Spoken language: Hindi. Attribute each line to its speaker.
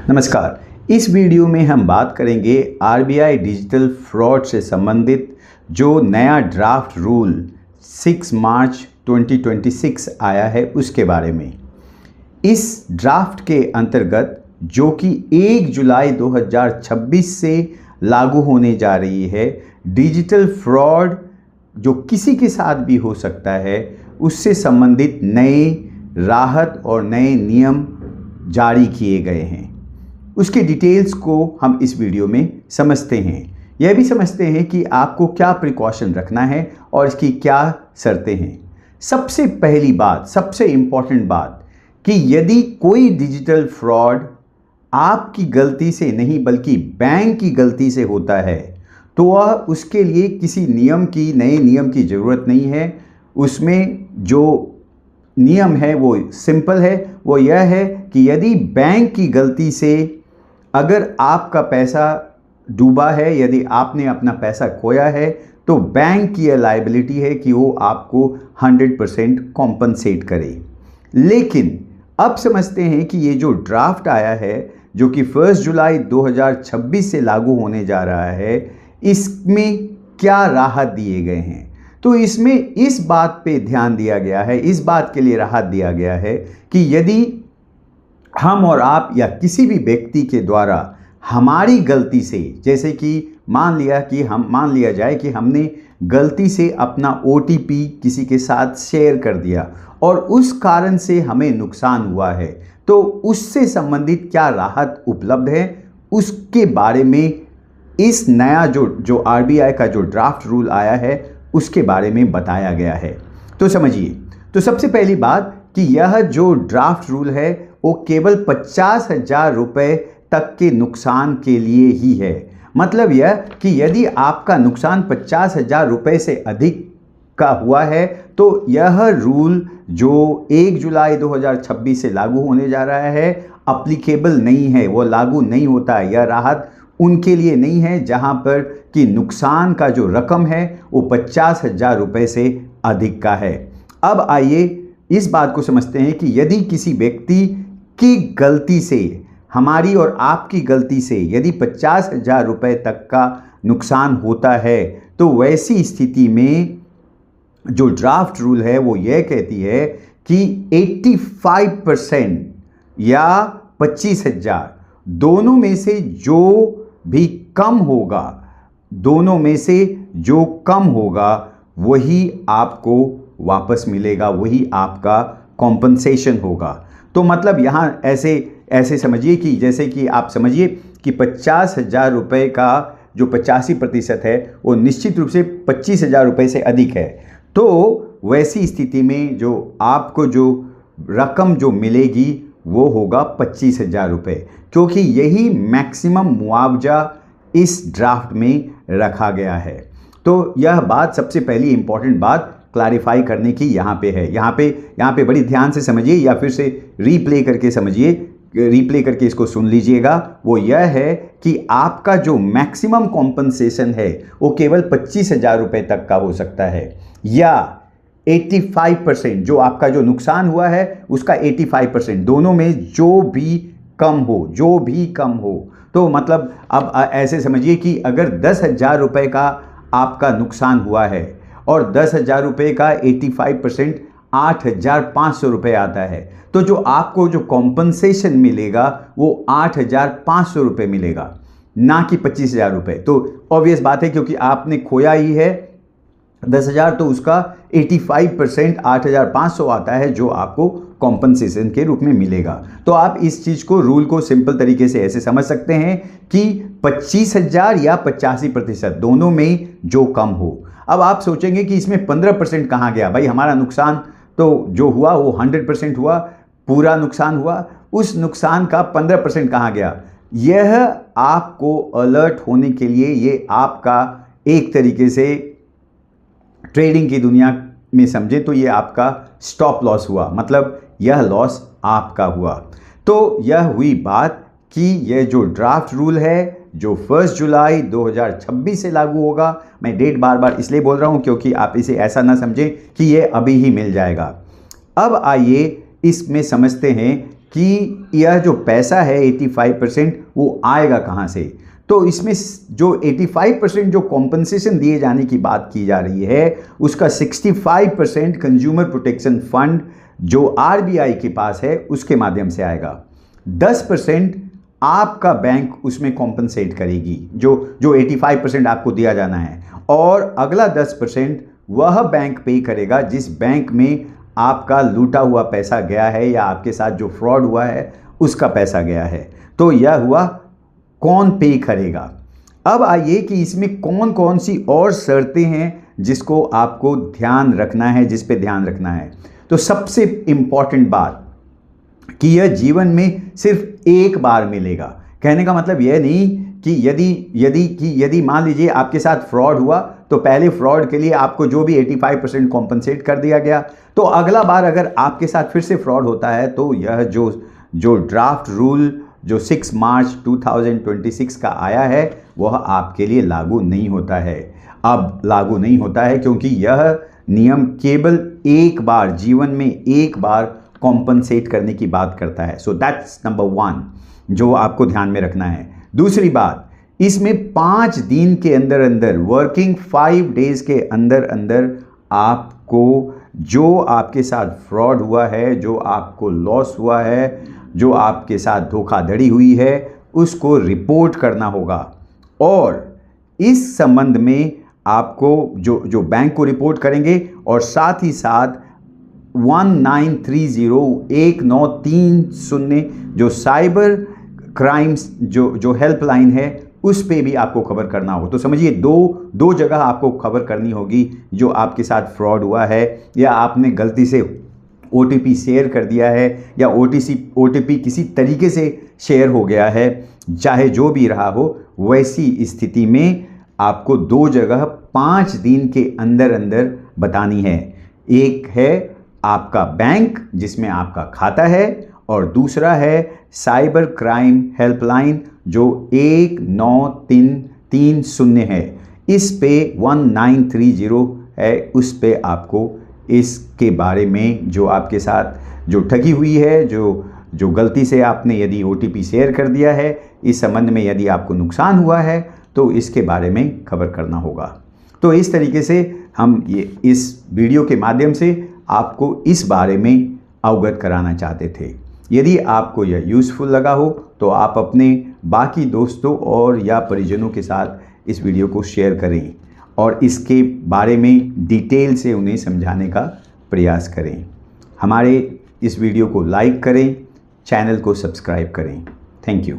Speaker 1: नमस्कार। इस वीडियो में हम बात करेंगे आरबीआई डिजिटल फ्रॉड से संबंधित जो नया ड्राफ्ट रूल 6 मार्च 2026 आया है उसके बारे में। इस ड्राफ्ट के अंतर्गत जो कि 1 जुलाई 2026 से लागू होने जा रही है, डिजिटल फ्रॉड जो किसी के साथ भी हो सकता है उससे संबंधित नए राहत और नए नियम जारी किए गए हैं। उसके डिटेल्स को हम इस वीडियो में समझते हैं। यह भी समझते हैं कि आपको क्या प्रिकॉशन रखना है और इसकी क्या शर्तें हैं। सबसे पहली बात, सबसे इम्पॉर्टेंट बात कि यदि कोई डिजिटल फ्रॉड आपकी गलती से नहीं बल्कि बैंक की गलती से होता है तो वह उसके लिए किसी नए नियम की ज़रूरत नहीं है। उसमें जो नियम है वो सिंपल है। वो यह है कि यदि बैंक की गलती से अगर आपका पैसा डूबा है, यदि आपने अपना पैसा खोया है, तो बैंक की यह लायबिलिटी है कि वो आपको 100% कॉम्पनसेट करे। लेकिन अब समझते हैं कि ये जो ड्राफ्ट आया है जो कि 1 जुलाई 2026 से लागू होने जा रहा है, इसमें क्या राहत दिए गए हैं। तो इसमें इस बात पे ध्यान दिया गया है, इस बात के लिए राहत दिया गया है कि यदि हम और आप या किसी भी व्यक्ति के द्वारा हमारी गलती से, जैसे कि मान लिया जाए कि हमने गलती से अपना OTP किसी के साथ शेयर कर दिया और उस कारण से हमें नुकसान हुआ है, तो उससे संबंधित क्या राहत उपलब्ध है उसके बारे में इस नया जो RBI का जो ड्राफ्ट रूल आया है उसके बारे में बताया गया है। तो समझिए, तो सबसे पहली बात कि यह जो ड्राफ्ट रूल है वो केवल 50,000 रुपये तक के नुकसान के लिए ही है। मतलब यह कि यदि आपका नुकसान 50,000 रुपये से अधिक का हुआ है तो यह रूल जो 1 जुलाई 2026 से लागू होने जा रहा है अप्लीकेबल नहीं है, वो लागू नहीं होता है। यह राहत उनके लिए नहीं है जहां पर कि नुकसान का जो रकम है वो 50,000 रुपये से अधिक का है। अब आइए इस बात को समझते हैं कि यदि किसी व्यक्ति की गलती से, हमारी और आपकी गलती से यदि 50,000 रुपये तक का नुकसान होता है तो वैसी स्थिति में जो ड्राफ्ट रूल है वो यह कहती है कि 85% या 25,000 दोनों में से जो भी कम होगा, दोनों में से जो कम होगा वही आपको वापस मिलेगा, वही आपका कॉम्पनसेशन होगा। तो मतलब यहाँ ऐसे समझिए कि जैसे कि आप समझिए कि 50,000 रुपये का जो 85% है वो निश्चित रूप से 25,000 रुपये से अधिक है। तो वैसी स्थिति में जो आपको जो रकम जो मिलेगी वो होगा 25,000 रुपये, क्योंकि यही मैक्सिमम मुआवजा इस ड्राफ्ट में रखा गया है। तो यह बात सबसे पहली इंपॉर्टेंट बात क्लैरिफाई करने की यहाँ पे है। यहाँ पे बड़ी ध्यान से समझिए या फिर से रीप्ले करके समझिए, रीप्ले करके इसको सुन लीजिएगा। वो यह है कि आपका जो मैक्सिमम कॉम्पनसेशन है वो केवल 25,000 रुपये तक का हो सकता है, या 85% जो आपका जो नुकसान हुआ है उसका 85%, दोनों में जो भी कम हो। तो मतलब अब ऐसे समझिए कि अगर 10,000 रुपये का आपका नुकसान हुआ है और 10,000 रुपये का 85% 8,500 रुपये आता है, तो जो आपको जो कॉम्पनसेशन मिलेगा वो 8,500 रुपये मिलेगा, ना कि 25,000 रुपये। तो ऑब्वियस बात है क्योंकि आपने खोया ही है 10,000 तो उसका 85% 8,500 आता है जो आपको कॉम्पनसेशन के रूप में मिलेगा। तो आप इस चीज़ को, रूल को सिंपल तरीके से ऐसे समझ सकते हैं कि 25,000 या 85% दोनों में जो कम हो। अब आप सोचेंगे कि इसमें 15% कहाँ गया भाई, हमारा नुकसान तो जो हुआ वो 100% हुआ, पूरा नुकसान हुआ, उस नुकसान का 15% कहाँ गया। यह आपको अलर्ट होने के लिए, ये आपका एक तरीके से ट्रेडिंग की दुनिया में समझे तो ये आपका स्टॉप लॉस हुआ, मतलब यह लॉस आपका हुआ। तो यह हुई बात कि यह जो ड्राफ्ट रूल है जो 1 जुलाई 2026 से लागू होगा। मैं डेट बार बार इसलिए बोल रहा हूं क्योंकि आप इसे ऐसा ना समझें कि यह अभी ही मिल जाएगा। अब आइए इसमें समझते हैं कि यह जो पैसा है 85% वो आएगा कहाँ से। तो इसमें जो 85% जो कॉम्पनसेशन दिए जाने की बात की जा रही है, उसका 65% कंज्यूमर प्रोटेक्शन फंड जो आरबीआई के पास है उसके माध्यम से आएगा। 10% आपका बैंक उसमें कॉम्पनसेट करेगी, जो 85% आपको दिया जाना है, और अगला 10% वह बैंक पे करेगा जिस बैंक में आपका लूटा हुआ पैसा गया है या आपके साथ जो फ्रॉड हुआ है उसका पैसा गया है। तो यह हुआ कौन पे करेगा। अब आइए कि इसमें कौन कौन सी और शर्तें हैं जिसको आपको ध्यान रखना है, जिस पे ध्यान रखना है। तो सबसे इम्पॉर्टेंट बात कि यह जीवन में सिर्फ एक बार मिलेगा। कहने का मतलब यह नहीं कि यदि मान लीजिए आपके साथ फ्रॉड हुआ तो पहले फ्रॉड के लिए आपको जो भी 85% कॉम्पनसेट कर दिया गया, तो अगला बार अगर आपके साथ फिर से फ्रॉड होता है तो यह जो ड्राफ्ट रूल जो 6 मार्च 2026 का आया है वह आपके लिए लागू नहीं होता है। अब लागू नहीं होता है क्योंकि यह नियम केवल एक बार, जीवन में एक बार कॉम्पनसेट करने की बात करता है। सो दैट्स नंबर 1 जो आपको ध्यान में रखना है। दूसरी बात, इसमें 5 दिन के अंदर अंदर, वर्किंग 5 डेज के अंदर अंदर आपको जो आपके साथ फ्रॉड हुआ है, जो आपको लॉस हुआ है, जो आपके साथ धोखाधड़ी हुई है, उसको रिपोर्ट करना होगा। और इस संबंध में आपको जो बैंक को रिपोर्ट करेंगे और साथ ही साथ 1930 जो साइबर क्राइम्स जो हेल्पलाइन है उस पे भी आपको खबर करना होगा। तो समझिए दो जगह आपको खबर करनी होगी। जो आपके साथ फ्रॉड हुआ है या आपने गलती से OTP शेयर कर दिया है या OTP किसी तरीके से शेयर हो गया है, चाहे जो भी रहा हो, वैसी स्थिति में आपको 2 जगह 5 दिन के अंदर अंदर बतानी है। एक है आपका बैंक जिसमें आपका खाता है और दूसरा है साइबर क्राइम हेल्पलाइन जो 1930 है। इस पे 1930 है, उस पे आपको इसके बारे में जो आपके साथ जो ठगी हुई है, जो गलती से आपने यदि OTP शेयर कर दिया है, इस संबंध में यदि आपको नुकसान हुआ है तो इसके बारे में खबर करना होगा। तो इस तरीके से हम इस वीडियो के माध्यम से आपको इस बारे में अवगत कराना चाहते थे। यदि आपको यह यूज़फुल लगा हो तो आप अपने बाकी दोस्तों और या परिजनों के साथ इस वीडियो को शेयर करें और इसके बारे में डिटेल से उन्हें समझाने का प्रयास करें। हमारे इस वीडियो को लाइक करें, चैनल को सब्सक्राइब करें। Thank you.